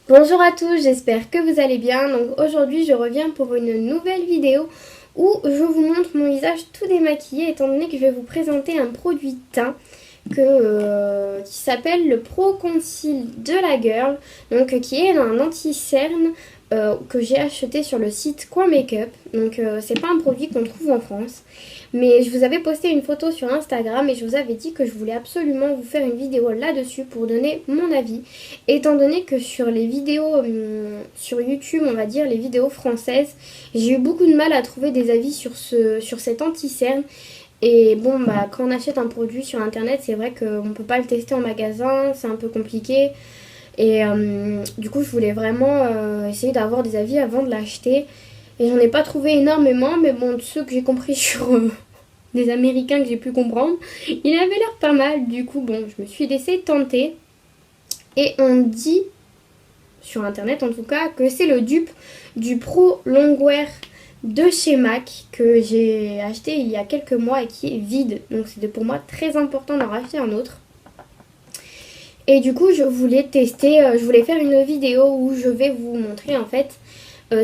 Bonjour à tous, j'espère que vous allez bien. Donc aujourd'hui je reviens pour une nouvelle vidéo où je vous montre mon visage tout démaquillé étant donné que je vais vous présenter un produit teint qui s'appelle le Pro Conceal de la Girl, donc qui est un anti-cerne que j'ai acheté sur le site Coin Makeup. Donc c'est pas un produit qu'on trouve en France. Mais je vous avais posté une photo sur Instagram et je vous avais dit que je voulais absolument vous faire une vidéo là-dessus pour donner mon avis. Étant donné que sur les vidéos sur YouTube, on va dire les vidéos françaises, j'ai eu beaucoup de mal à trouver des avis sur cet anti-cerne. Et bon, bah, quand on achète un produit sur internet, c'est vrai qu'on ne peut pas le tester en magasin, c'est un peu compliqué. Et du coup, je voulais vraiment essayer d'avoir des avis avant de l'acheter. Et j'en ai pas trouvé énormément, mais bon, de ceux que j'ai compris sur des Américains que j'ai pu comprendre, il avait l'air pas mal. Du coup, bon, je me suis laissée tenter. Et on dit, sur internet en tout cas, que c'est le dupe du Pro Longwear de chez MAC que j'ai acheté il y a quelques mois et qui est vide. Donc c'était pour moi très important d'en racheter un autre. Et du coup, je voulais tester, je voulais faire une vidéo où je vais vous montrer en fait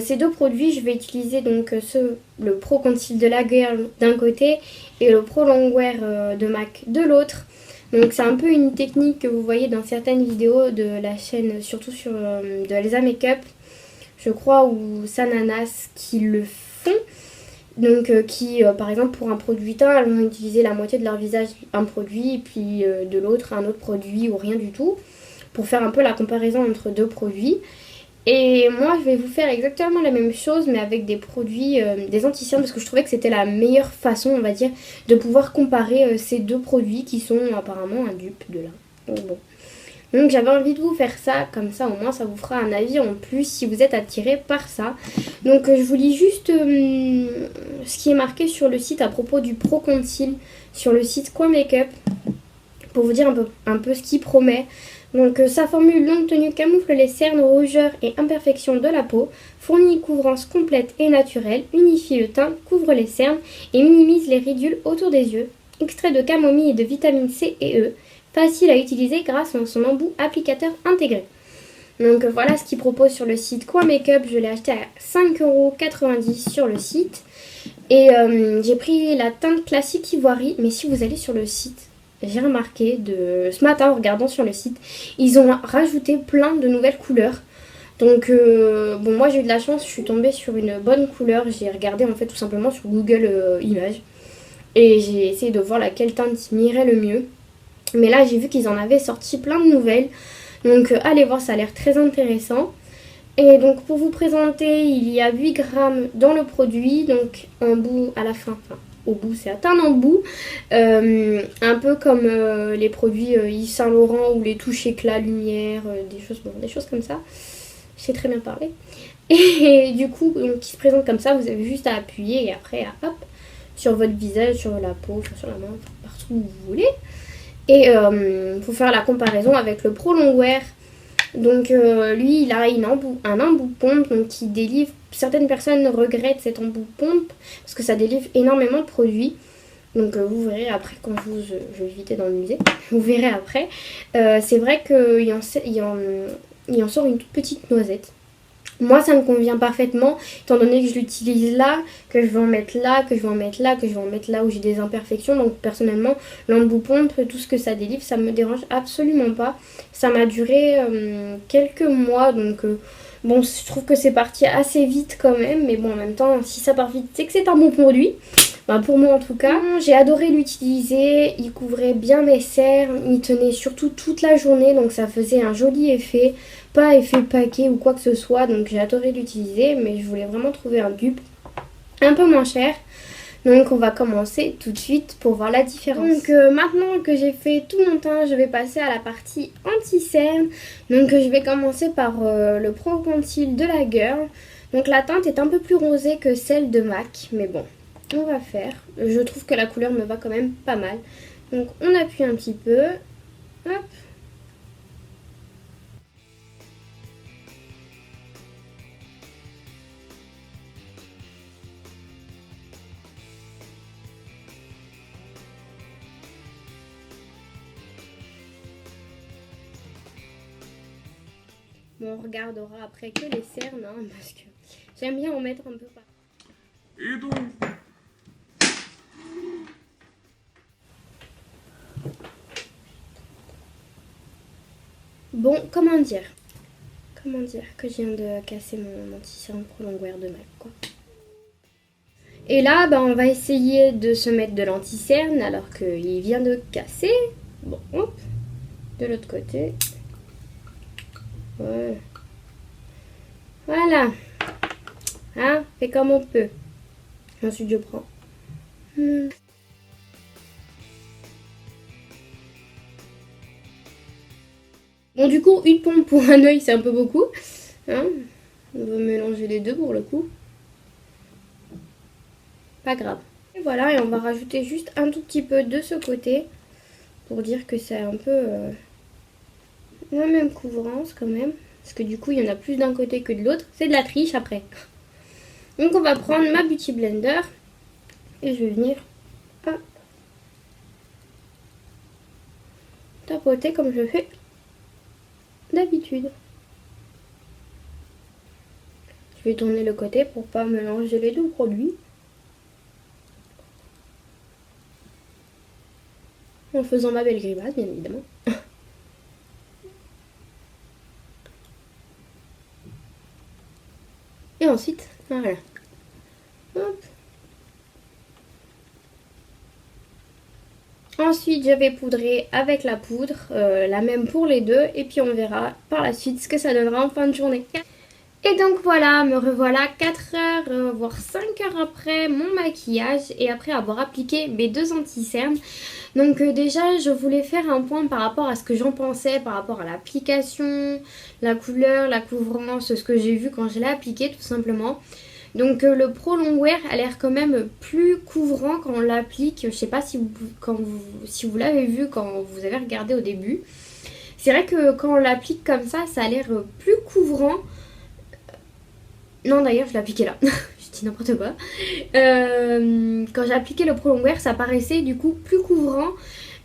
ces deux produits. Je vais utiliser donc le Pro Conceal de la Girl d'un côté et le Pro Longwear de MAC de l'autre. Donc c'est un peu une technique que vous voyez dans certaines vidéos de la chaîne, surtout sur de Elsa Makeup, je crois, ou Sananas qui le font. Donc qui, par exemple, pour un produit teint, elles vont utiliser la moitié de leur visage un produit, et puis de l'autre un autre produit ou rien du tout, pour faire un peu la comparaison entre deux produits. Et moi, je vais vous faire exactement la même chose, mais avec des produits, des anti-cernes, parce que je trouvais que c'était la meilleure façon, on va dire, de pouvoir comparer ces deux produits qui sont apparemment un dupe de l'un. Donc bon. Donc j'avais envie de vous faire ça, comme ça au moins ça vous fera un avis en plus si vous êtes attiré par ça. Donc je vous lis juste ce qui est marqué sur le site à propos du Pro Conceal, sur le site Coin Makeup, pour vous dire un peu ce qu'il promet. Donc sa formule longue tenue camoufle les cernes, rougeurs et imperfections de la peau, fournit une couvrance complète et naturelle, unifie le teint, couvre les cernes et minimise les ridules autour des yeux. Extrait de camomille et de vitamine C et E, facile à utiliser grâce à son embout applicateur intégré. Donc voilà ce qu'il propose sur le site Coin Makeup, je l'ai acheté à 5,90€ sur le site. Et j'ai pris la teinte classique ivoire, mais si vous allez sur le site, j'ai remarqué ce matin en regardant sur le site, ils ont rajouté plein de nouvelles couleurs. Donc bon, moi j'ai eu de la chance, je suis tombée sur une bonne couleur. J'ai regardé en fait tout simplement sur Google Images et j'ai essayé de voir laquelle teinte m'irait le mieux. Mais là j'ai vu qu'ils en avaient sorti plein de nouvelles. Donc allez voir, ça a l'air très intéressant. Et donc pour vous présenter, il y a 8 grammes dans le produit, donc en bout à la fin, enfin au bout c'est un embout, un peu comme les produits Yves Saint Laurent ou les touches éclat, lumière, des choses comme ça. Je sais très bien parler. Et du coup, donc, qui se présente comme ça, vous avez juste à appuyer et après hop, sur votre visage, sur la peau, sur la main, partout où vous voulez. Et pour faire la comparaison avec le Pro Longwear. Donc lui, il a un embout pompe donc, qui délivre. Certaines personnes regrettent cet embout pompe parce que ça délivre énormément de produits. Donc vous verrez après quand je vais éviter dans le musée. Vous verrez après. C'est vrai qu'il en sort une toute petite noisette. Moi, ça me convient parfaitement, étant donné que je l'utilise là, que je vais en mettre là, que je vais en mettre là, que je vais en mettre là où j'ai des imperfections. Donc, personnellement, l'embout pompe, tout ce que ça délivre, ça me dérange absolument pas. Ça m'a duré quelques mois, donc bon, je trouve que c'est parti assez vite quand même. Mais bon, en même temps, si ça part vite, c'est que c'est un bon produit. Bah, pour moi en tout cas, j'ai adoré l'utiliser, il couvrait bien mes cernes, il tenait surtout toute la journée, donc ça faisait un joli effet, pas effet paquet ou quoi que ce soit, donc j'ai adoré l'utiliser, mais je voulais vraiment trouver un dupe un peu moins cher. Donc on va commencer tout de suite pour voir la différence. Donc maintenant que j'ai fait tout mon teint, je vais passer à la partie anti-cerne. Donc je vais commencer par le Pro Conceal de la Girl. Donc la teinte est un peu plus rosée que celle de MAC, mais bon, on va faire. Je trouve que la couleur me va quand même pas mal. Donc on appuie un petit peu. Hop. Bon, on regardera après que les cernes, hein, parce que j'aime bien en mettre un peu par. Et donc Bon, comment dire que je viens de casser mon anti-cerne prolongwear de MAC, quoi. Et là, bah, on va essayer de se mettre de l'anti-cerne alors qu'il vient de casser. Bon, hop, de l'autre côté. Ouais. Voilà. Hein, fait comme on peut. Ensuite, je prends. Bon, du coup, une pompe pour un œil, c'est un peu beaucoup. Hein, on va mélanger les deux pour le coup. Pas grave. Et voilà, et on va rajouter juste un tout petit peu de ce côté pour dire que c'est un peu la même couvrance quand même. Parce que du coup, il y en a plus d'un côté que de l'autre. C'est de la triche après. Donc on va prendre ma Beauty Blender et je vais venir tapoter comme je fais d'habitude. Je vais tourner le côté pour pas mélanger les deux produits. En faisant ma belle grimace, bien évidemment. Et ensuite, voilà. Hop. Ensuite, je vais poudrer avec la poudre, la même pour les deux. Et puis on verra par la suite ce que ça donnera en fin de journée. Et donc voilà, me revoilà 4 heures, voire 5 heures après mon maquillage et après avoir appliqué mes 2 anti-cernes. Donc déjà, je voulais faire un point par rapport à ce que j'en pensais, par rapport à l'application, la couleur, la couvrance, ce que j'ai vu quand je l'ai appliqué tout simplement. Donc le Pro Longwear a l'air quand même plus couvrant quand on l'applique. Je sais pas si vous l'avez vu quand vous avez regardé au début. C'est vrai que quand on l'applique comme ça a l'air plus couvrant. Non, d'ailleurs, je l'ai appliqué là. Je dis n'importe quoi. Quand j'ai appliqué le Pro Longwear, ça paraissait du coup plus couvrant.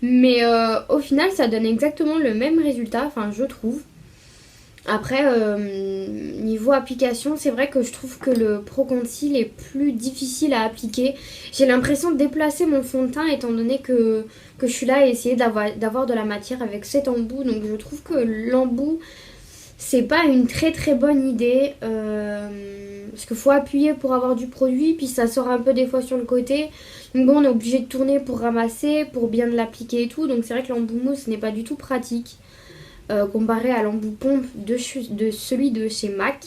Mais au final, ça donne exactement le même résultat, enfin, je trouve. Après, niveau application, c'est vrai que je trouve que le Pro Conceal est plus difficile à appliquer. J'ai l'impression de déplacer mon fond de teint étant donné que je suis là à essayer d'avoir de la matière avec cet embout. Donc je trouve que l'embout, c'est pas une très très bonne idée. Parce qu'il faut appuyer pour avoir du produit, puis ça sort un peu des fois sur le côté. Donc bon, on est obligé de tourner pour ramasser, pour bien l'appliquer et tout. Donc c'est vrai que l'embout mousse n'est pas du tout pratique. Comparé à l'embout pompe de celui de chez MAC.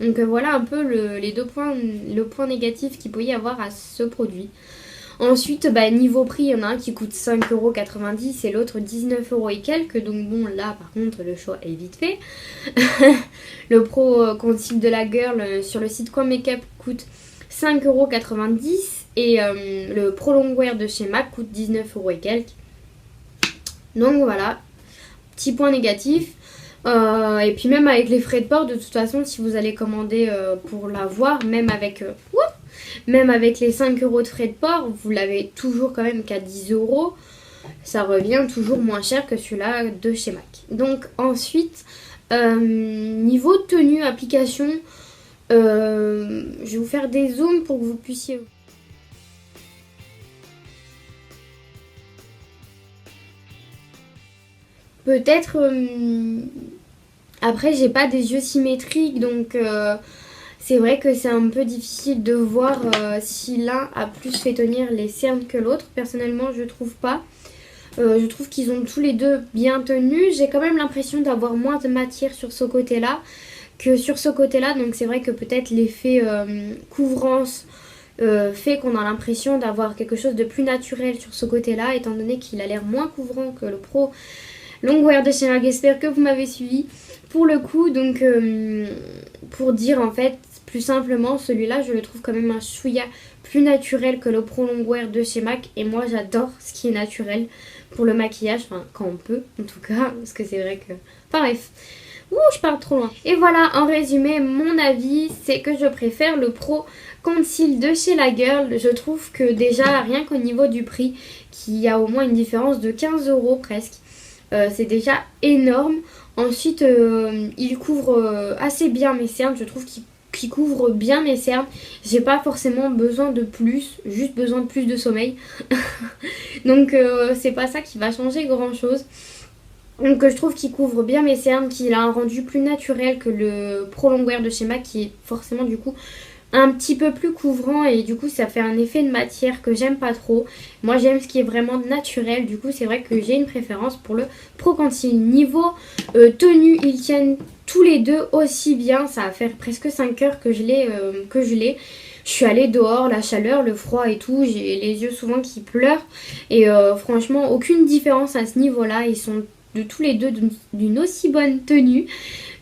Donc voilà un peu le point négatif qu'il peut y avoir à ce produit. Ensuite, niveau prix, il y en a un qui coûte 5,90€ et l'autre 19€ et quelques. Donc bon, là par contre, le choix est vite fait. Le Pro Conceal de la Girl sur le site Coin Makeup coûte 5,90€ et le Pro Longwear de chez MAC coûte 19€ et quelques. Donc voilà. Petit point négatif. Et puis même avec les frais de port, de toute façon, si vous allez commander pour l'avoir, même avec les 5€ de frais de port, vous l'avez toujours quand même qu'à 10€. Ça revient toujours moins cher que celui-là de chez MAC. Donc ensuite, niveau tenue, application, je vais vous faire des zooms pour que vous puissiez... Peut-être... Après, j'ai pas des yeux symétriques, donc c'est vrai que c'est un peu difficile de voir si l'un a plus fait tenir les cernes que l'autre. Personnellement, je trouve pas. Je trouve qu'ils ont tous les deux bien tenu. J'ai quand même l'impression d'avoir moins de matière sur ce côté-là que sur ce côté-là. Donc c'est vrai que peut-être l'effet couvrance fait qu'on a l'impression d'avoir quelque chose de plus naturel sur ce côté-là, étant donné qu'il a l'air moins couvrant que le Pro Longwear de chez MAC. J'espère que vous m'avez suivi pour le coup. Donc pour dire en fait plus simplement, celui-là je le trouve quand même un chouïa plus naturel que le Pro Longwear de chez MAC. Et moi j'adore ce qui est naturel pour le maquillage, enfin quand on peut en tout cas, parce que c'est vrai que... Enfin bref, je pars trop loin. Et voilà, en résumé, mon avis c'est que je préfère le Pro Conceal de chez la Girl. Je trouve que déjà rien qu'au niveau du prix, qu'il y a au moins une différence de 15€ presque. C'est déjà énorme. Ensuite, il couvre assez bien mes cernes. Je trouve qu'il couvre bien mes cernes. J'ai pas forcément besoin de plus, juste besoin de plus de sommeil. Donc c'est pas ça qui va changer grand chose. Donc je trouve qu'il couvre bien mes cernes, qu'il a un rendu plus naturel que le Pro Longwear de chez MAC qui est forcément du coup un petit peu plus couvrant et du coup ça fait un effet de matière que j'aime pas trop. Moi j'aime ce qui est vraiment naturel, du coup c'est vrai que j'ai une préférence pour le Pro Conceal. Niveau tenue, ils tiennent tous les deux aussi bien, ça va faire presque 5 heures que je l'ai. Je suis allée dehors, la chaleur, le froid et tout, j'ai les yeux souvent qui pleurent et franchement aucune différence à ce niveau-là, ils sont de tous les deux d'une aussi bonne tenue.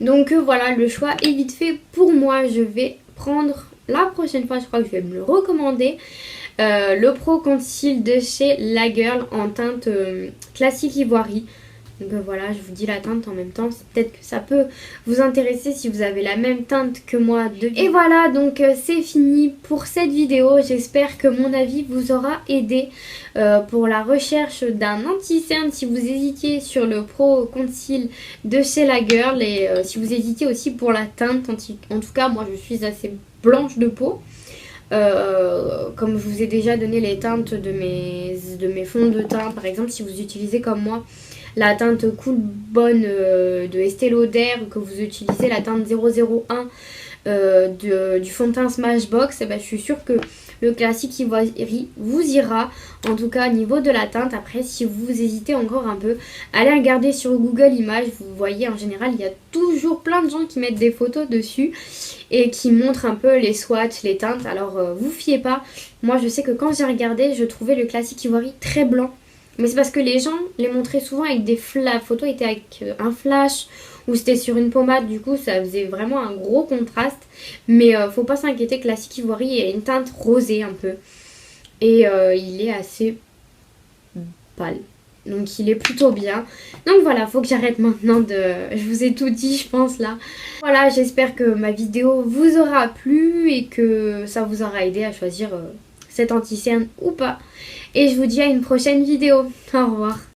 Donc voilà, le choix est vite fait pour moi. Je vais prendre la prochaine fois, je crois que je vais me le recommander, le Pro Conceal de chez La Girl en teinte classique ivoire. Donc voilà, je vous dis la teinte en même temps, peut-être que ça peut vous intéresser si vous avez la même teinte que moi. Et voilà, donc c'est fini pour cette vidéo. J'espère que mon avis vous aura aidé pour la recherche d'un anti-cerne si vous hésitiez sur le Pro Conceal de chez La Girl et si vous hésitiez aussi pour la teinte. En tout cas, moi je suis assez blanche de peau. Comme je vous ai déjà donné les teintes de mes fonds de teint, par exemple, si vous utilisez comme moi la teinte Cool Bonne de Estée Lauder ou que vous utilisez la teinte 001 du fond de teint Smashbox, je suis sûre que le classique Ivory vous ira, en tout cas au niveau de la teinte. Après, si vous hésitez encore un peu, allez regarder sur Google Images. Vous voyez, en général, il y a toujours plein de gens qui mettent des photos dessus et qui montrent un peu les swatchs, les teintes. Alors, vous fiez pas. Moi, je sais que quand j'ai regardé, je trouvais le classique Ivory très blanc. Mais c'est parce que les gens les montraient souvent avec des flashs. La photo était avec un flash ou c'était sur une pommade. Du coup, ça faisait vraiment un gros contraste. Mais faut pas s'inquiéter, Classic Ivory a une teinte rosée un peu. Et il est assez pâle. Donc il est plutôt bien. Donc voilà, faut que j'arrête maintenant de... Je vous ai tout dit, je pense, là. Voilà, j'espère que ma vidéo vous aura plu et que ça vous aura aidé à choisir cet anti-cerne ou pas. Et je vous dis à une prochaine vidéo. Au revoir.